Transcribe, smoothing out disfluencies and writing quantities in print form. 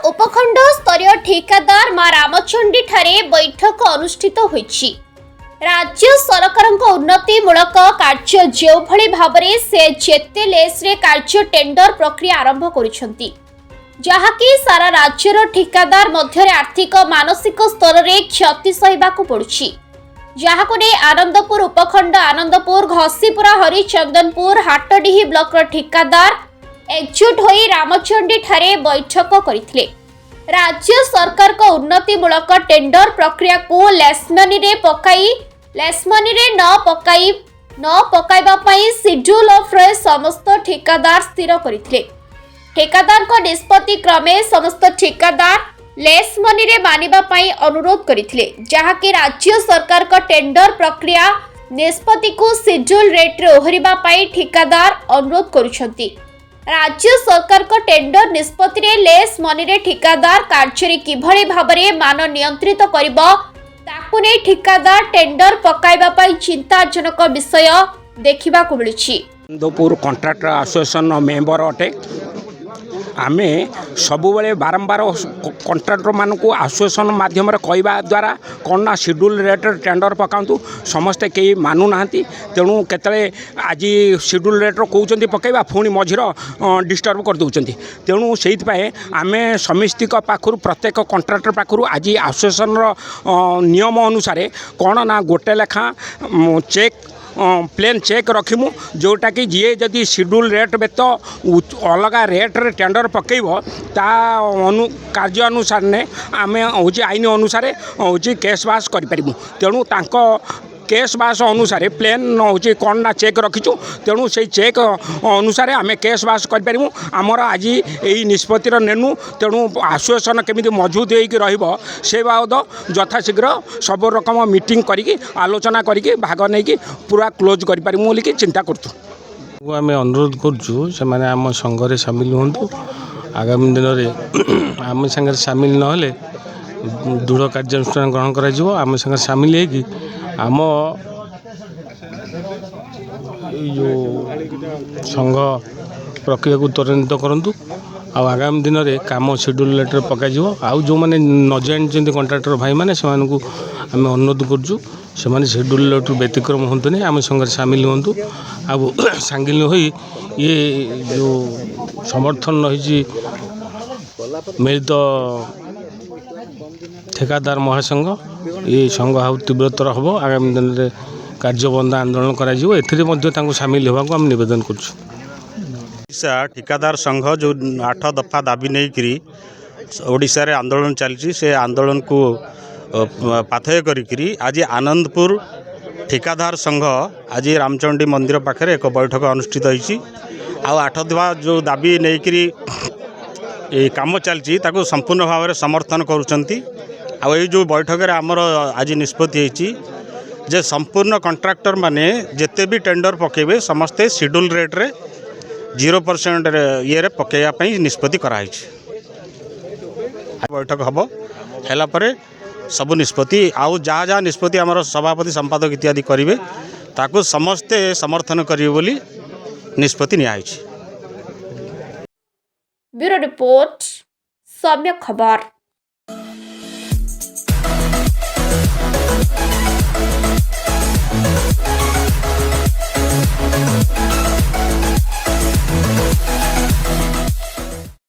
उपखंड स्तरीय ठेकेदार मां रामचंडी ठारे बैठक अनुष्ठित होईछि। राज्य सरकार उन्नतिमूलक कार्य जो भली भाबरे से जेते लेसरे कार्य टेंडर प्रक्रिया आरंभ करिसेंती, जहाँकि सारा राज्यर ठेकेदार मध्य आर्थिक मानसिक स्तर में क्षति सहिबाकु पड़ुछि। जहाँको ने आनंदपुर उपखंड आनंदपुर घसीपुरा हरिचंदनपुर हाटडीही ब्लॉक ठेकेदार एकजुट होई रामचंडी ठारे बैठक करथिले। राज्य सरकार को उन्नतिमूलक टेंडर प्रक्रिया को लेसमनी रे न पकाइबा पई शेड्यूल ऑफ रे समस्त ठेकेदार स्थिर करथिले। ठेकेदार को निष्पत्ति क्रमे समस्त ठेकेदार लेस मनी रे मानिबा पई अनुरोध करथिले, जहाँकि राज्य सरकार का टेंडर प्रक्रिया निष्पत्ति को शेड्यूल रेट रे ओहरिबा पई ठेकेदार अनुरोध करुछंती। राज्य सरकार का टेंडर निष्पत्ति रे लेस मनी रे ठेकेदार कार्य किभଳି भाबरे मान नियंत्रित करिबो ताकु नै ठेकेदार टेंडर पकाइबा पई चिंताजनक विषय देखिबा को मिलुछि। आनंदपुर कॉन्ट्रैक्टर एसोसिएशन मेंबर अटे। आमे सबुबले बारंबार कॉन्ट्रैक्टर मान को एसोसिएशन माध्यम कहवा द्वारा कौन ना शेड्यूल रेट टेंडर पकातु समस्ते कई मानु ना। तेणु केतले आज शेड्यूल रेट कहते पकड़ा पुणी मझीर डिस्टर्ब कर दौरान। तेणु से आम समिस्तिक पाखु प्रत्येक कॉन्ट्रैक्टर पाखु आज एसोसिएशन नियम अनुसार कौन ना गोटे लेखा चेक प्लेन चेक रखिमु, जोटा कि जी जदि शेड्यूल रेट बेत अलग रेट रे टेंडर पकेब ता कार्य अनुसार ने आम हूँ आईन अनुसार हूँ केस बास करूँ। तेणु तांको केस बास अनुसार प्लेन हूँ कौन ना चेक रखीचु। तेणु से चेक अनुसार आम केस बास करूँ। आमर आज यही निष्पत्ति नेनु। तेणु एसोसिएशन केमी मजबूत हो से बाबद यथाशीघ्र सब रकम मीटिंग करी आलोचना करी भाग नहीं पूरा क्लोज करूँ बोलिकी चिंता करूँ। आम अनुरोध करुँ से आम संघरे सामिल हूँ। आगामी दिन में आम सागर सामिल नहेले दृढ़ कार्यानुष्ठान ग्रहण कर सागर सामिल होगी आम जो संघ प्रक्रिया को त्वरान्वित करूँ। आगामी दिन में काम शेड्यूल लेटर पकाई आउ जो मैंने न जानते कॉन्ट्रैक्टर भाई मैंने से आम अनुरोध करुँ से शेड्यूल लेटर व्यतिक्रम हूँ नहीं आम संघ सामिल हूँ। आउ सांगिल हो ये जो समर्थन रही मिलित ठेकेदार महासंघ ये संघ आउ तीव्रतर हम आगामी दिन में कार्यबंद आंदोलन कर सामिल होगा आम निवेदन कर। ठेकेदार संघ जो 8 दफा दाबी नहीं करी ओडिशा रे आंदोलन चलती से आंदोलन को पाथय करी आज आनंदपुर ठेकेदार संघ आज रामचंडी मंदिर पाखे एक बैठक अनुष्ठित होती। 8 दफा जो दाबी नहीं करी काम चलती संपूर्ण भाव में समर्थन करुँच। आई जो बैठक रे आमर आज निष्पत्ति होती जे संपूर्ण कॉन्ट्रैक्टर माने जिते भी टेंडर पकेबे समस्ते शेड्यूल रेट रे 0% ये रे पकेया निष्पत्ति कराई। बैठक हम है सबु निष्पत्ति आउ जहाँ जहाँ निष्पत्ति आमर सभापति संपादक इत्यादि करेंगे ताकू समस्ते समर्थन करेंगे बोली निष्पत्ति निया। ब्यूरो रिपोर्ट सम्यक खबर।